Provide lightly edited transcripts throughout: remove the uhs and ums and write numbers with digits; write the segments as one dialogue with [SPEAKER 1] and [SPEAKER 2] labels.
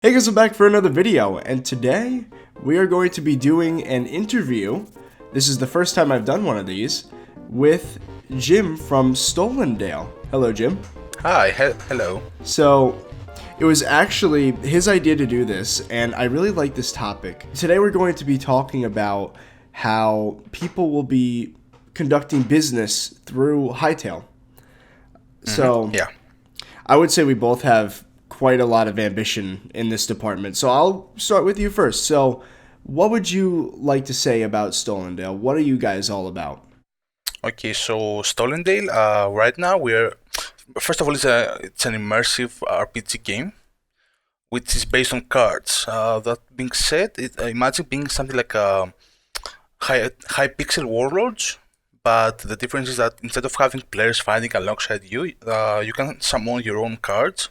[SPEAKER 1] Hey guys, I'm back for another video, and today we are going to be doing an interview. This is the first time I've done one of these with Jim from Stolendale. Hello, Jim.
[SPEAKER 2] Hi, hello.
[SPEAKER 1] So, it was actually his idea to do this, and I really like this topic. Today we're going to be talking about how people will be conducting business through Hytale. So,
[SPEAKER 2] Yeah.
[SPEAKER 1] I would say we both have quite a lot of ambition in this department. So I'll start with you first. So what would you like to say about Stolendale? What are you guys all about?
[SPEAKER 2] Okay, so Stolendale, right now we're first of all it's an immersive RPG game which is based on cards. That being said, imagine being something like a high pixel warlords, but the difference is that instead of having players fighting alongside you, you can summon your own cards.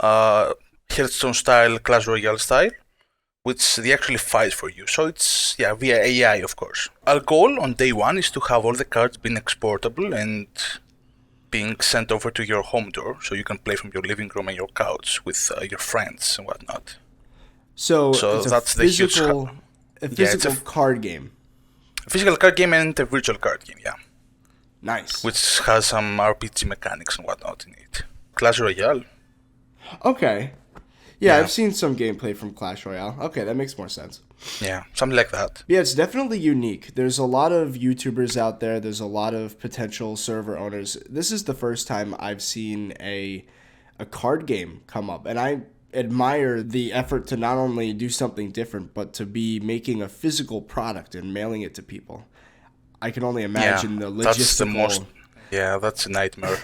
[SPEAKER 2] Hearthstone style, Clash Royale style, which they actually fight for you. So it's via AI, of course. Our goal on day one is to have all the cards being exportable and being sent over to your home door, so you can play from your living room and your couch with your friends and whatnot.
[SPEAKER 1] So it's
[SPEAKER 2] That's the huge.
[SPEAKER 1] a physical card game.
[SPEAKER 2] Physical card game and a virtual card game, yeah.
[SPEAKER 1] Nice.
[SPEAKER 2] Which has some RPG mechanics and whatnot in it. Clash Royale.
[SPEAKER 1] Okay. Yeah, I've seen some gameplay from Clash Royale. Okay, that makes more sense.
[SPEAKER 2] Yeah, something like that.
[SPEAKER 1] Yeah, it's definitely unique. There's a lot of YouTubers out there. There's a lot of potential server owners. This is the first time I've seen a card game come up, and I admire the effort to not only do something different, but to be making a physical product and mailing it to people. I can only imagine the logistical.
[SPEAKER 2] That's the most. Yeah, that's a nightmare.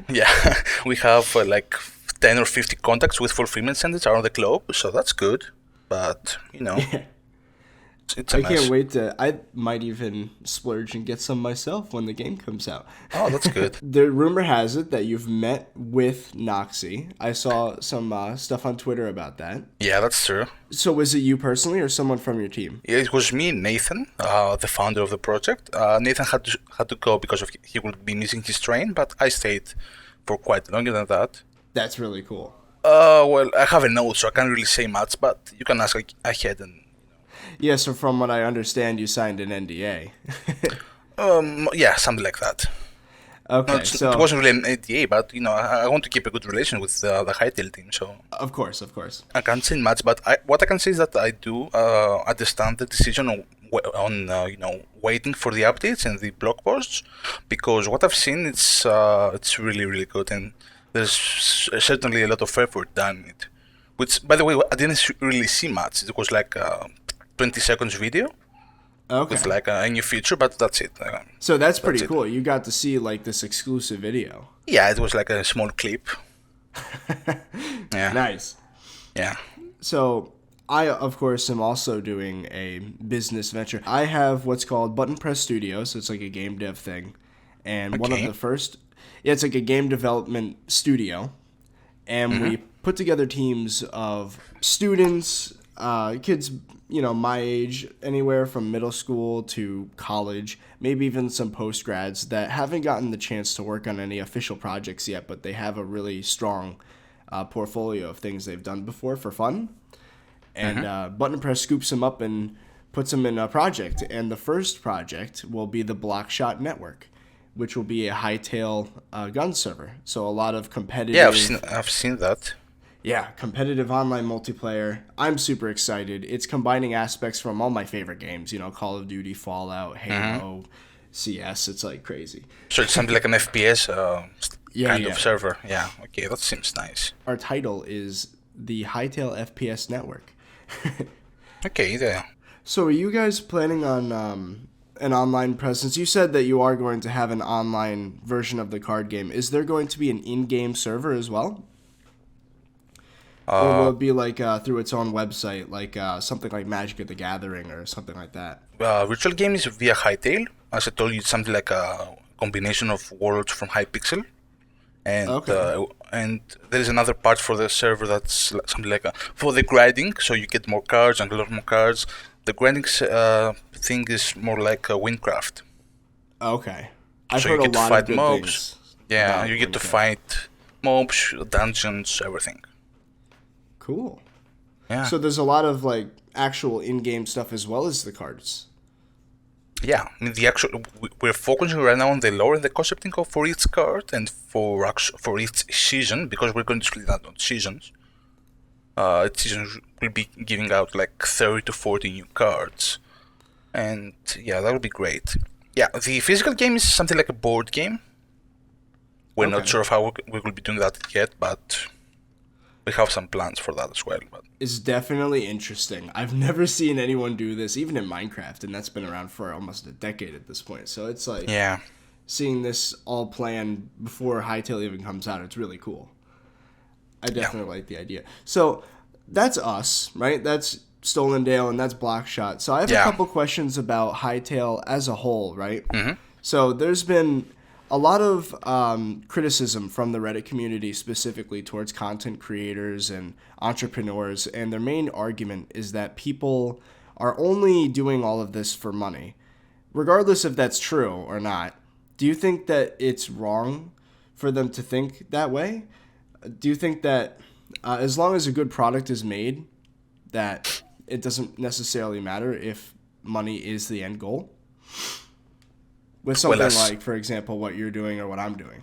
[SPEAKER 2] Yeah, we have like 10 or 50 contacts with fulfillment centers around the globe, so that's good. But it's a
[SPEAKER 1] I
[SPEAKER 2] mess.
[SPEAKER 1] can't wait to. I might even splurge and get some myself when the game comes out.
[SPEAKER 2] Oh, that's good.
[SPEAKER 1] The rumor has it that you've met with Noxy. I saw some stuff on Twitter about that.
[SPEAKER 2] Yeah, that's true.
[SPEAKER 1] So was it you personally or someone from your team?
[SPEAKER 2] It was me, Nathan, the founder of the project. Nathan had to go because he would be missing his train, but I stayed for quite longer than that.
[SPEAKER 1] That's really cool.
[SPEAKER 2] Well, I have a note, so I can't really say much, but you can ask ahead and.
[SPEAKER 1] Yeah, so from what I understand, you signed an NDA.
[SPEAKER 2] Yeah, something like that.
[SPEAKER 1] Okay,
[SPEAKER 2] it wasn't really an NDA, but I want to keep a good relation with the Hytale team, so.
[SPEAKER 1] Of course.
[SPEAKER 2] I can't say much, but what I can say is that I do understand the decision on waiting for the updates and the blog posts, because what I've seen it's really really good, and there's certainly a lot of effort done in it. Which, by the way, I didn't really see much. It was like 20 seconds video.
[SPEAKER 1] Okay.
[SPEAKER 2] With like a new feature, but that's it.
[SPEAKER 1] So that's pretty cool. You got to see like this exclusive video.
[SPEAKER 2] Yeah, it was like a small clip. Yeah.
[SPEAKER 1] Nice.
[SPEAKER 2] Yeah.
[SPEAKER 1] So I, of course, am also doing a business venture. I have what's called Button Press Studios. So it's like a game dev thing. And one of the first, it's like a game development studio. And we put together teams of students, kids, my age, anywhere from middle school to college, maybe even some post-grads that haven't gotten the chance to work on any official projects yet, but they have a really strong portfolio of things they've done before for fun. And Button Press scoops them up and puts them in a project. And the first project will be the Blockshot Network, which will be a Hytale gun server. So a lot of competitive...
[SPEAKER 2] Yeah, I've seen that.
[SPEAKER 1] Yeah, competitive online multiplayer. I'm super excited. It's combining aspects from all my favorite games, Call of Duty, Fallout, Halo, CS. It's like crazy.
[SPEAKER 2] So it's something like an FPS kind of server. Yeah, okay, that seems nice.
[SPEAKER 1] Our title is the Hytale FPS Network.
[SPEAKER 2] Okay, yeah.
[SPEAKER 1] So are you guys planning on an online presence? You said that you are going to have an online version of the card game. Is there going to be an in-game server as well? Or will it be like through its own website, like something like Magic the Gathering or something like that?
[SPEAKER 2] Virtual game is via Hytale. As I told you, it's something like a combination of worlds from Hypixel. And and there is another part for the server that's something like for the grinding, so you get more cards and a lot more cards. The grinding thing is more like Windcraft.
[SPEAKER 1] Okay. I've
[SPEAKER 2] so
[SPEAKER 1] heard
[SPEAKER 2] you get
[SPEAKER 1] a lot
[SPEAKER 2] to fight
[SPEAKER 1] of good
[SPEAKER 2] mobs.
[SPEAKER 1] things.
[SPEAKER 2] Yeah, you get to fight mobs, dungeons, everything.
[SPEAKER 1] Cool.
[SPEAKER 2] Yeah.
[SPEAKER 1] So there's a lot of like actual in-game stuff as well as the cards.
[SPEAKER 2] Yeah, I mean the actual we're focusing right now on the lore and the concepting of for each card and for each season because we're going to split that on seasons. Each season will be giving out like 30 to 40 new cards, and yeah, that would be great. Yeah, the physical game is something like a board game. We're not
[SPEAKER 1] Okay.
[SPEAKER 2] sure of how we will be doing that yet, but we have some plans for that as well. But
[SPEAKER 1] It's definitely interesting. I've never seen anyone do this, even in Minecraft, and that's been around for almost a decade at this point. So it's like
[SPEAKER 2] yeah,
[SPEAKER 1] seeing this all planned before Hytale even comes out. It's really cool. I definitely like the idea. So that's us, right? That's Stolendale and that's Blockshot. So I have a
[SPEAKER 2] Yeah.
[SPEAKER 1] couple questions about Hytale as a whole, right? So there's been a lot of criticism from the Reddit community specifically towards content creators and entrepreneurs, and their main argument is that people are only doing all of this for money. Regardless if that's true or not, do you think that it's wrong for them to think that way? Do you think that as long as a good product is made, that it doesn't necessarily matter if money is the end goal? With
[SPEAKER 2] well,
[SPEAKER 1] something like, for example, what you're doing or what I'm doing.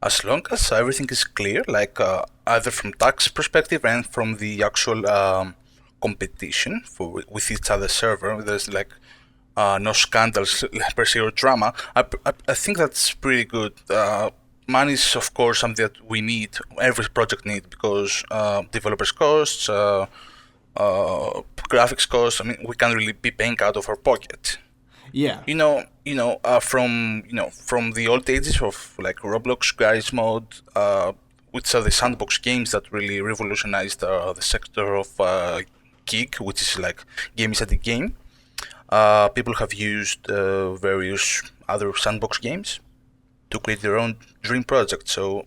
[SPEAKER 2] as long as everything is clear, like either from tax perspective and from the actual competition for with each other server, there's like no scandals per se or drama. I think that's pretty good. Money is of course something that we need, every project needs because developers costs, graphics costs. I mean, we can't really be paying out of our pocket.
[SPEAKER 1] Yeah.
[SPEAKER 2] From the old ages of like Roblox, Garage Mode, which are the sandbox games that really revolutionized the sector of gig, which is like game is at the game. People have used various other sandbox games to create their own dream project. So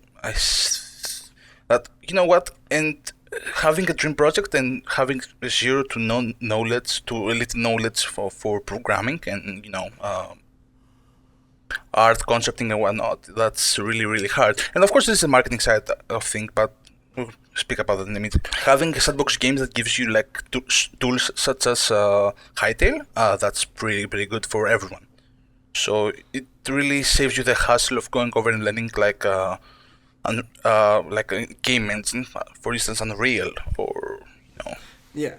[SPEAKER 2] that you know what, and having a dream project and having zero to no knowledge to a little knowledge for programming and art concepting and whatnot, that's really hard. And of course this is the marketing side of things, but we'll speak about that in a minute. Having a sandbox game that gives you like tools such as Hytale, that's pretty good for everyone. So it really saves you the hassle of going over and learning like a game engine, for instance, Unreal, or
[SPEAKER 1] Yeah.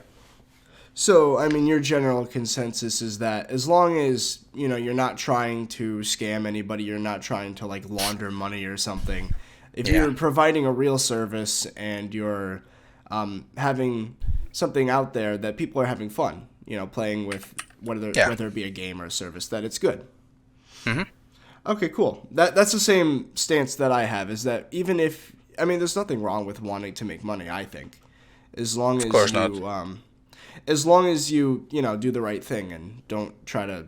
[SPEAKER 1] So, I mean, your general consensus is that as long as, you're not trying to scam anybody, you're not trying to, like, launder money or something, if you're providing a real service and you're having something out there that people are having fun, playing with, whether it be a game or a service, that it's good. Okay, cool. That's the same stance that I have, is that even if, I mean, there's nothing wrong with wanting to make money, I think. As long as you do the right thing and don't try to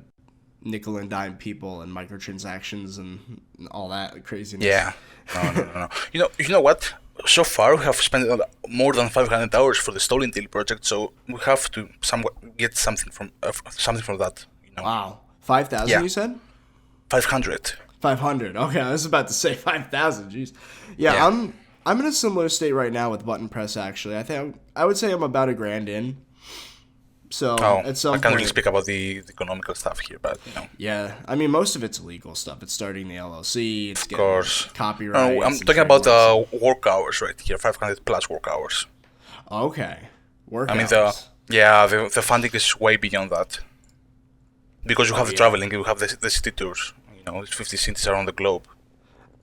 [SPEAKER 1] nickel and dime people and microtransactions and all that craziness.
[SPEAKER 2] Yeah. No. You know what? So far, we have spent more than 500 hours for the Stolendale project, so we have to somewhat get something from that.
[SPEAKER 1] Wow, 5,000 you said?
[SPEAKER 2] 500.
[SPEAKER 1] 500. Okay, I was about to say 5,000. Jeez. Yeah, I'm in a similar state right now with Button Press. Actually, I would say I'm about $1,000 in. So at some
[SPEAKER 2] I can't really speak about the economical stuff here, but
[SPEAKER 1] Yeah, I mean most of it's legal stuff. It's starting the LLC. It's
[SPEAKER 2] of course
[SPEAKER 1] copyright.
[SPEAKER 2] I'm talking about work hours right here, 500 plus work hours.
[SPEAKER 1] Okay, work.
[SPEAKER 2] I mean
[SPEAKER 1] hours.
[SPEAKER 2] the funding is way beyond that because you have the traveling, you have the city tours. It's 50 cities around the globe.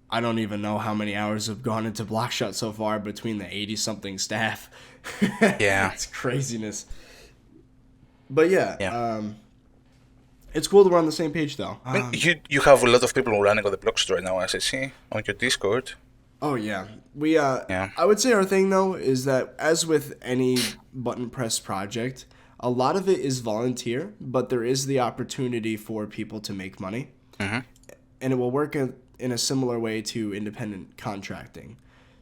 [SPEAKER 1] I don't even know how many hours have gone into Blockshot so far between the 80-something staff.
[SPEAKER 2] Yeah,
[SPEAKER 1] it's craziness. But it's cool that we're on the same page, though.
[SPEAKER 2] I mean, you have a lot of people running on the Blockshot right now, as I see on your Discord.
[SPEAKER 1] Oh yeah, we I would say our thing though is that as with any button press project, a lot of it is volunteer, but there is the opportunity for people to make money, and it will work in a similar way to independent contracting.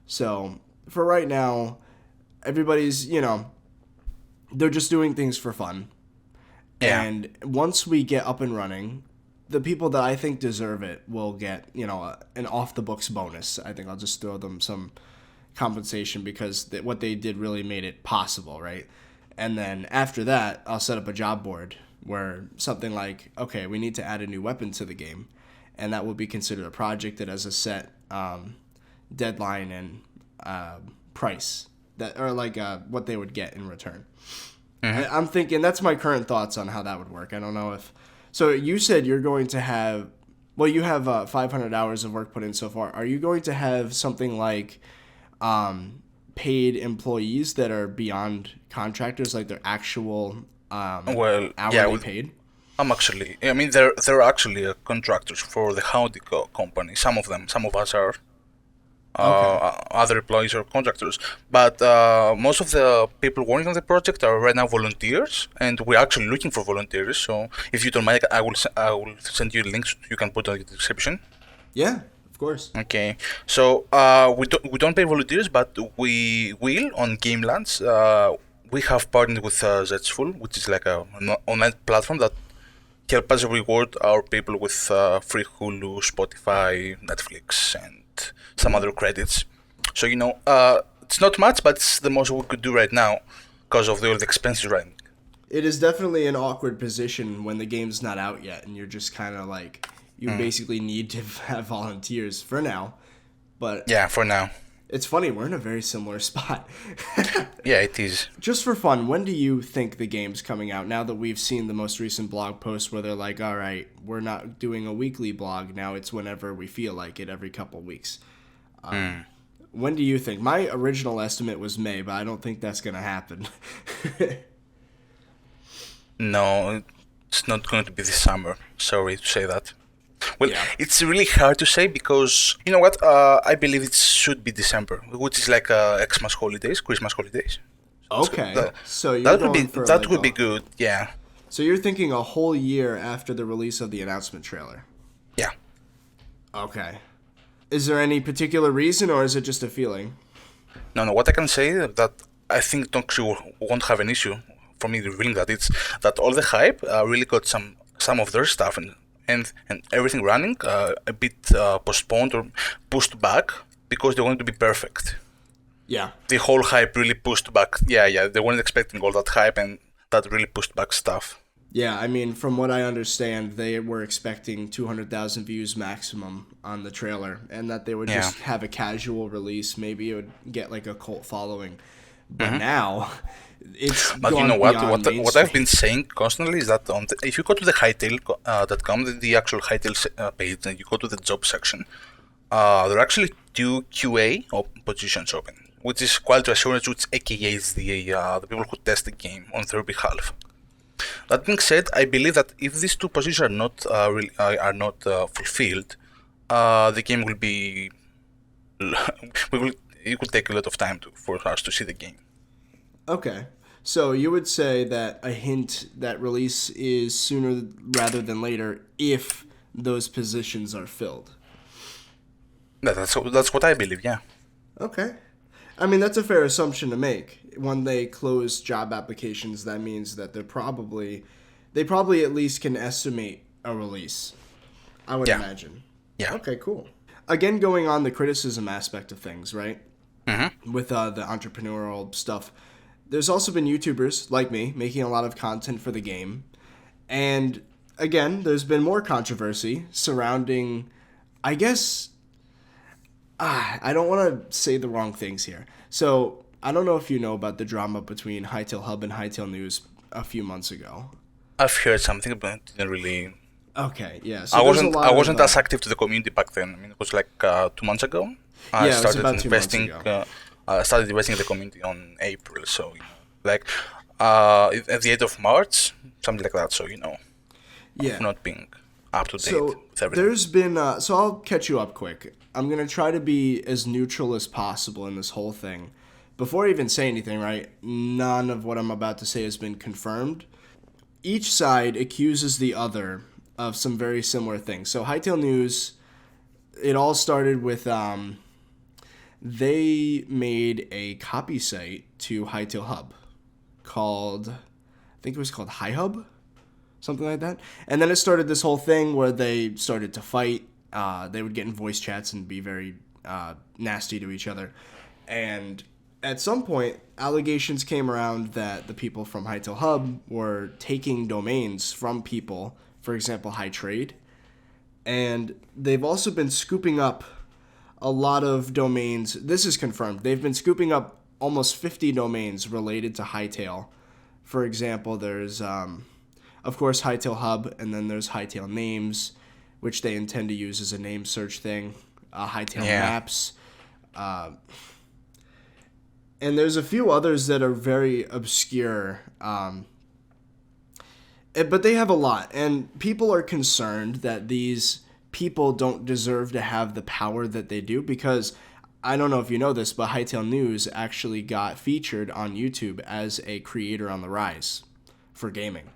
[SPEAKER 1] So for right now, everybody's they're just doing things for fun.
[SPEAKER 2] Yeah.
[SPEAKER 1] And once we get up and running, the people that I think deserve it will get, an off-the-books bonus. I think I'll just throw them some compensation because what they did really made it possible, right? And then after that, I'll set up a job board where something like, okay, we need to add a new weapon to the game, and that will be considered a project that has a set deadline and price that, or like what they would get in return. I'm thinking that's my current thoughts on how that would work. I don't know if. So you said you're going to have. Well, you have 500 hours of work put in so far. Are you going to have something like paid employees that are beyond contractors, like they're actual
[SPEAKER 2] Well, yeah,
[SPEAKER 1] hourly paid?
[SPEAKER 2] I'm actually. I mean, they're actually contractors for the Howdy company. Some of them, some of us are
[SPEAKER 1] Okay.
[SPEAKER 2] other employees or contractors. But most of the people working on the project are right now volunteers, and we're actually looking for volunteers. So if you don't mind, I will send you links you can put on the description.
[SPEAKER 1] Yeah, of course.
[SPEAKER 2] Okay, so we don't pay volunteers, but we will on Gamelands. We have partnered with Zetsful, which is like an online platform that help us reward our people with free Hulu, Spotify, Netflix, and some other credits. So it's not much, but it's the most we could do right now because of all the expenses right.
[SPEAKER 1] It is definitely an awkward position when the game's not out yet, and you're just kind of like you basically need to have volunteers for now. But
[SPEAKER 2] Yeah, for now.
[SPEAKER 1] it's funny, we're in a very similar spot.
[SPEAKER 2] Yeah, it is.
[SPEAKER 1] Just for fun, when do you think the game's coming out? Now that we've seen the most recent blog post where they're like, all right, we're not doing a weekly blog. Now it's whenever we feel like it, every couple weeks. When do you think? My original estimate was May, but I don't think that's going to happen.
[SPEAKER 2] No, it's not going to be this summer. Sorry to say that. Well,
[SPEAKER 1] Yeah.
[SPEAKER 2] it's really hard to say because you know what? I believe it should be December, which is like Xmas holidays, Christmas holidays. So
[SPEAKER 1] Okay, so you're
[SPEAKER 2] that would be
[SPEAKER 1] going for
[SPEAKER 2] that
[SPEAKER 1] like
[SPEAKER 2] would be good. Yeah,
[SPEAKER 1] so you're thinking a whole year after the release of the announcement trailer.
[SPEAKER 2] yeah.
[SPEAKER 1] Okay. Is there any particular reason, or is it just a feeling?
[SPEAKER 2] No. What I can say that I think Tonkshu won't have an issue for me revealing that it's that all the hype really got some of their stuff and everything running a bit postponed or pushed back because they wanted to be perfect.
[SPEAKER 1] Yeah.
[SPEAKER 2] The whole hype really pushed back. Yeah. They weren't expecting all that hype, and that really pushed back stuff.
[SPEAKER 1] Yeah, I mean, from what I understand, they were expecting 200,000 views maximum on the trailer, and that they would
[SPEAKER 2] Yeah.
[SPEAKER 1] just have a casual release. Maybe it would get like a cult following. But now, it's
[SPEAKER 2] But you
[SPEAKER 1] gone
[SPEAKER 2] know what?
[SPEAKER 1] beyond
[SPEAKER 2] What
[SPEAKER 1] mainstream.
[SPEAKER 2] I've been saying constantly is that if you go to the Hytale.com, the actual Hytale page, and you go to the job section, there are actually two QA positions open, which is quality assurance, which AKA is the people who test the game on their behalf. That being said, I believe that if these two positions are not fulfilled, the game will be. It will take a lot of time for us to see the game.
[SPEAKER 1] Okay. So you would say that a hint that release is sooner rather than later if those positions are filled.
[SPEAKER 2] That's what I believe. Yeah.
[SPEAKER 1] Okay. I mean, that's a fair assumption to make. When they close job applications, that means that they probably at least can estimate a release. I would
[SPEAKER 2] Yeah.
[SPEAKER 1] imagine.
[SPEAKER 2] Yeah.
[SPEAKER 1] Okay, cool. Again, going on the criticism aspect of things, right?
[SPEAKER 2] Mm-hmm.
[SPEAKER 1] With the entrepreneurial stuff. There's also been YouTubers like me making a lot of content for the game. And again, there's been more controversy surrounding, I guess, I don't want to say the wrong things here. So, I don't know if you know about the drama between Hytale Hub and Hytale News a few months ago.
[SPEAKER 2] I've heard something, but didn't really.
[SPEAKER 1] Okay, yeah. So
[SPEAKER 2] I
[SPEAKER 1] there's a
[SPEAKER 2] wasn't.
[SPEAKER 1] lot
[SPEAKER 2] I
[SPEAKER 1] of,
[SPEAKER 2] wasn't as active to the community back then. I mean, it was like 2 months ago. I
[SPEAKER 1] Yeah, it was
[SPEAKER 2] started
[SPEAKER 1] about 2 months
[SPEAKER 2] investing.
[SPEAKER 1] ago.
[SPEAKER 2] I started investing in the community on April, so like at the end of March, something like that. So
[SPEAKER 1] Yeah.
[SPEAKER 2] not being up to date
[SPEAKER 1] So
[SPEAKER 2] with everything.
[SPEAKER 1] there's been so I'll catch you up quick. I'm gonna try to be as neutral as possible in this whole thing. Before I even say anything, right? None of what I'm about to say has been confirmed. Each side accuses the other of some very similar things. So Hytale News, it all started with they made a copy site to Hytale Hub called, I think it was called HiHub, something like that. And then it started this whole thing where they started to fight. They would get in voice chats and be very nasty to each other. And at some point, allegations came around that the people from Hytale Hub were taking domains from people, for example, High Trade. And they've also been scooping up a lot of domains. This is confirmed. They've been scooping up almost 50 domains related to Hytale. For example, there's, of course, Hytale Hub, and then there's Hytale Names, which they intend to use as a name search thing. Hytale
[SPEAKER 2] Yeah.
[SPEAKER 1] Maps. And there's a few others that are very obscure. But they have a lot. And people are concerned that these people don't deserve to have the power that they do because I don't know if you know this, but Hytale News actually got featured on YouTube as a creator on the rise for gaming.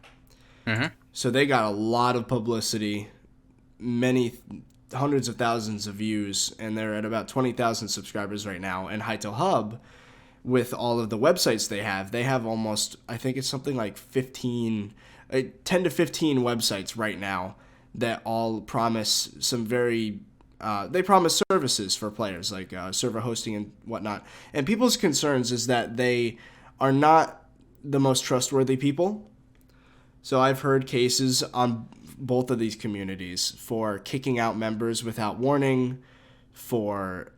[SPEAKER 2] Mm-hmm.
[SPEAKER 1] So they got a lot of publicity, many hundreds of thousands of views, and they're at about 20,000 subscribers right now. And Hytale Hub, with all of the websites they have almost, I think it's something like 10 to 15 websites right now that all promise some very they promise services for players like server hosting and whatnot. And people's concerns is that they are not the most trustworthy people. So I've heard cases on both of these communities for kicking out members without warning, for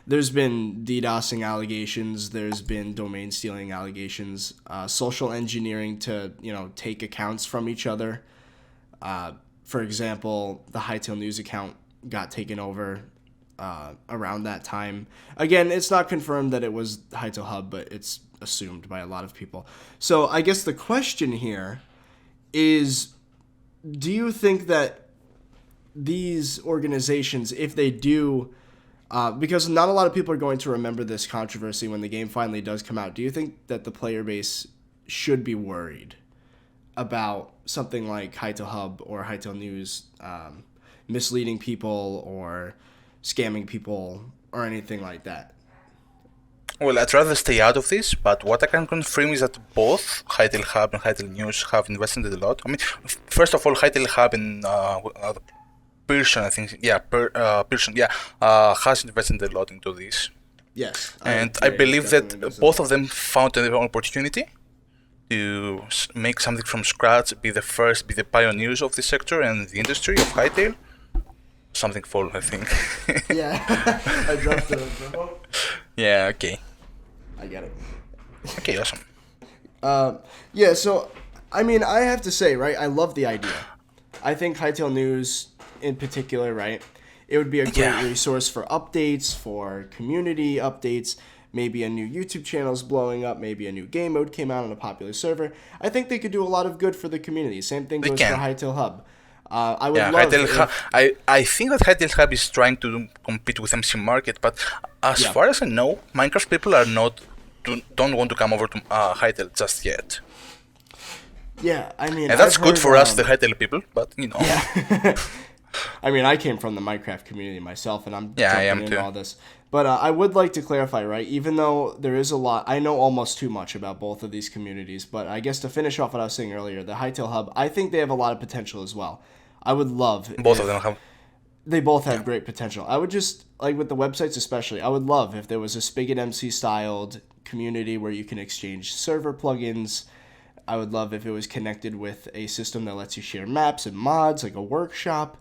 [SPEAKER 1] there's been DDoSing allegations, there's been domain stealing allegations, social engineering to take accounts from each other. For example, the Hytale News account got taken over around that time. Again, it's not confirmed that it was Hytale Hub, but it's assumed by a lot of people. So I guess the question here is, do you think that these organizations, if they do, because not a lot of people are going to remember this controversy when the game finally does come out, do you think that the player base should be worried about something like Hytale Hub or Hytale News misleading people or scamming people or anything like that?
[SPEAKER 2] Well, I'd rather stay out of this, but what I can confirm is that both Hytale Hub and Hytale News have invested a lot. I mean, first of all, Hytale Hub and Pearson, I think, Pearson, has invested a lot into this.
[SPEAKER 1] Yes.
[SPEAKER 2] And I believe that both of them found their own opportunity to make something from scratch, be the pioneers of the sector and the industry of Hytale. Something fall, I think.
[SPEAKER 1] Yeah, I dropped the remote.
[SPEAKER 2] Yeah, okay.
[SPEAKER 1] I get it.
[SPEAKER 2] Okay, awesome.
[SPEAKER 1] Yeah, so, I mean, I have to say, right, I love the idea. I think Hytale News, in particular, right, it would be a great resource for updates, for community updates. Maybe a new YouTube channel is blowing up. Maybe a new game mode came out on a popular server. I think they could do a lot of good for the community. Same thing goes for Hytale Hub. I would love
[SPEAKER 2] I think that Hytale Hub is trying to compete with MC Market, but as far as I know, Minecraft people don't want to come over to Hytale just yet.
[SPEAKER 1] Yeah, I mean,
[SPEAKER 2] and that's good for us, the Hytale people, but
[SPEAKER 1] Yeah. I mean, I came from the Minecraft community myself, and I'm jumping into all this. But I would like to clarify, right? Even though there is a lot, I know almost too much about both of these communities. But I guess to finish off what I was saying earlier, the Hytale Hub, I think they have a lot of potential as well. I would love
[SPEAKER 2] both of them have.
[SPEAKER 1] They both have great potential. I would just, like with the websites especially, I would love if there was a Spigot MC styled community where you can exchange server plugins. I would love if it was connected with a system that lets you share maps and mods, like a workshop.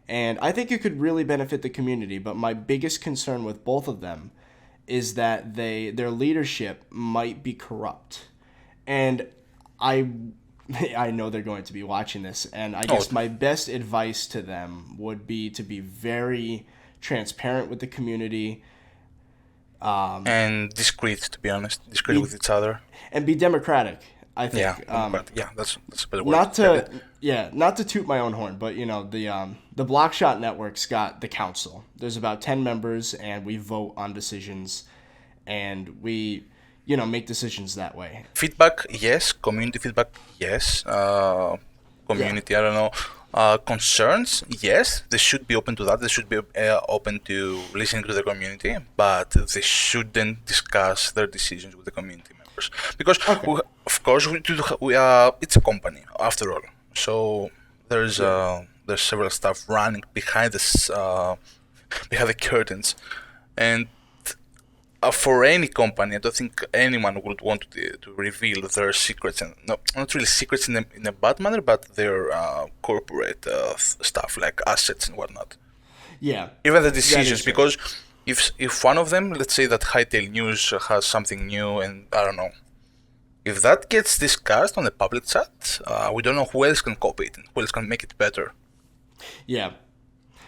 [SPEAKER 1] And I think it could really benefit the community. But my biggest concern with both of them is that their leadership might be corrupt. And I know they're going to be watching this. And I guess my best advice to them would be to be very transparent with the community.
[SPEAKER 2] And discreet, to be honest. Discreet with each other.
[SPEAKER 1] And be democratic. I think.
[SPEAKER 2] That's a better word.
[SPEAKER 1] Not to toot my own horn, but the Blockshot Network's got the council. There's about 10 members, and we vote on decisions, and we, make decisions that way.
[SPEAKER 2] Feedback, yes. Community feedback, yes. Community, I don't know. Concerns, yes. They should be open to that. They should be open to listening to the community, but they shouldn't discuss their decisions with the community members. Because, of course, it's a company, after all. So there's several stuff running behind the curtains, and for any company, I don't think anyone would want to reveal their secrets, and no, not really secrets in a bad manner, but their corporate stuff like assets and whatnot.
[SPEAKER 1] Yeah,
[SPEAKER 2] Even the
[SPEAKER 1] that
[SPEAKER 2] decisions,
[SPEAKER 1] is fair.
[SPEAKER 2] because if one of them, let's say that Hytale News has something new, and I don't know, if that gets discussed on the public chat, we don't know who else can copy it and who else can make it better.
[SPEAKER 1] Yeah,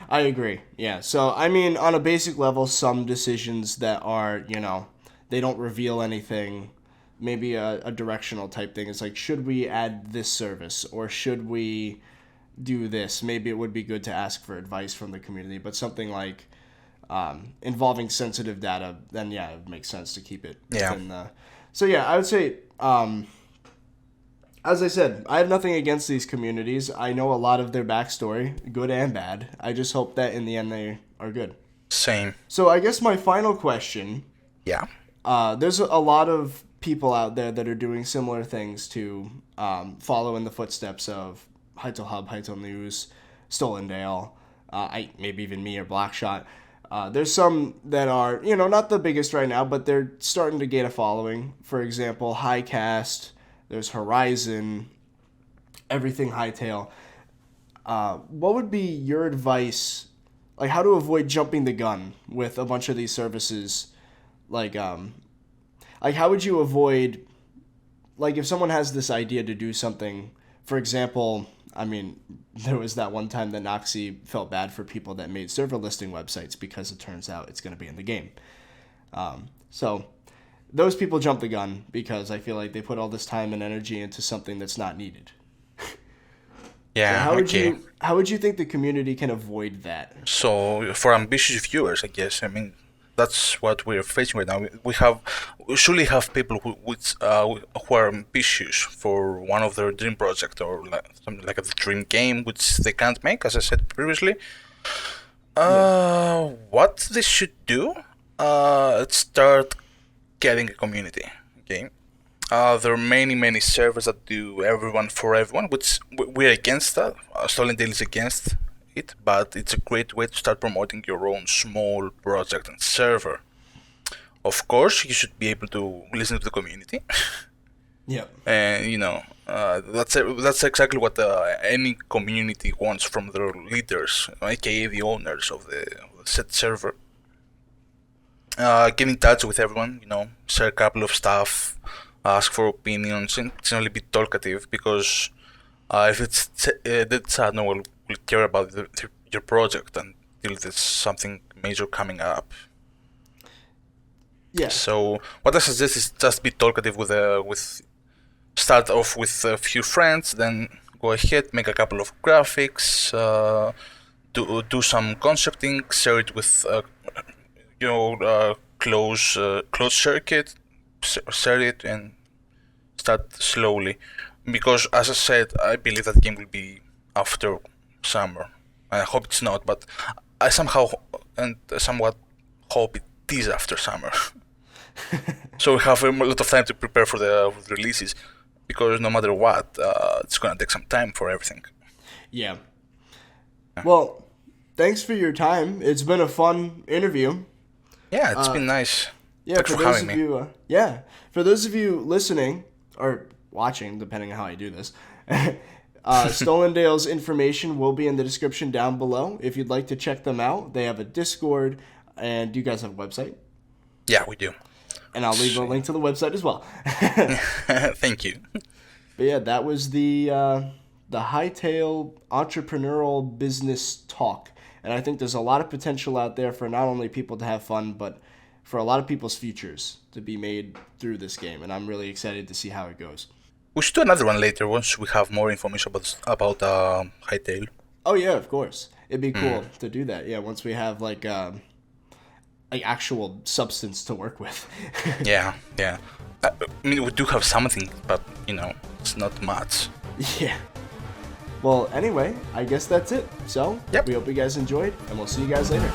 [SPEAKER 1] I agree. Yeah. So, I mean, on a basic level, some decisions that are, they don't reveal anything, maybe a directional type thing. It's like, should we add this service or should we do this? Maybe it would be good to ask for advice from the community, but something like involving sensitive data, then yeah, it makes sense to keep it
[SPEAKER 2] Yeah.
[SPEAKER 1] within the. So, yeah, I would say. As I said, I have nothing against these communities. I know a lot of their backstory, good and bad. I just hope that in the end they are good.
[SPEAKER 2] Same.
[SPEAKER 1] So I guess my final question,
[SPEAKER 2] Yeah.
[SPEAKER 1] there's a lot of people out there that are doing similar things to follow in the footsteps of Hytale Hub, Hytale News, Stolendale, maybe even me or Blackshot. There's some that are, not the biggest right now, but they're starting to gain a following. For example, Highcast, there's Horizon, everything Hytale. What would be your advice, like how to avoid jumping the gun with a bunch of these services? Like how would you avoid, like if someone has this idea to do something, for example, I mean, there was that one time that Noxy felt bad for people that made server listing websites because it turns out it's going to be in the game. So those people jump the gun because I feel like they put all this time and energy into something that's not needed.
[SPEAKER 2] Yeah.
[SPEAKER 1] So how would you think the community can avoid that?
[SPEAKER 2] So for ambitious viewers, I guess, I mean, that's what we're facing right now. We surely have people who are ambitious for one of their dream project or like something like a dream game which they can't make, as I said previously. What they should do? Start getting a community. Okay. There are many servers that do everyone for everyone, which we're against that. Stolendale is against it, but it's a great way to start promoting your own small project and server. Of course, you should be able to listen to the community,
[SPEAKER 1] Yeah.
[SPEAKER 2] and that's exactly what any community wants from their leaders, aka the owners of the set server. Get in touch with everyone, share a couple of stuff, ask for opinions, and generally be talkative because if it's dead sad, no one will care about your project until there's something major coming up.
[SPEAKER 1] Yeah.
[SPEAKER 2] So what I suggest is just be talkative with start off with a few friends, then go ahead, make a couple of graphics, do some concepting, share it with closed circuit, share it and start slowly. Because as I said, I believe that game will be after summer. I hope it's not, but I somehow and somewhat hope it is after summer. So we have a lot of time to prepare for the releases, because no matter what, it's gonna take some time for everything.
[SPEAKER 1] Yeah. Well, thanks for your time. It's been a fun interview.
[SPEAKER 2] Yeah, it's been nice.
[SPEAKER 1] Yeah,
[SPEAKER 2] Thanks
[SPEAKER 1] for
[SPEAKER 2] for
[SPEAKER 1] those
[SPEAKER 2] having
[SPEAKER 1] of
[SPEAKER 2] me.
[SPEAKER 1] you, for those of you listening or watching, depending on how I do this, Stolendale's information will be in the description down below. If you'd like to check them out, they have a Discord, and do you guys have a website?
[SPEAKER 2] Yeah, we do.
[SPEAKER 1] And I'll leave a link to the website as well.
[SPEAKER 2] Thank you.
[SPEAKER 1] But yeah, that was the Hytale entrepreneurial business talk. And I think there's a lot of potential out there for not only people to have fun, but for a lot of people's futures to be made through this game. And I'm really excited to see how it goes.
[SPEAKER 2] We should do another one later once we have more information about Hytale.
[SPEAKER 1] Oh yeah, of course. It'd be cool to do that. Yeah, once we have like actual substance to work with.
[SPEAKER 2] Yeah. I mean, we do have something, but it's not much.
[SPEAKER 1] Yeah. Well, anyway, I guess that's it. So,
[SPEAKER 2] Yep.
[SPEAKER 1] we hope you guys enjoyed, and we'll see you guys later.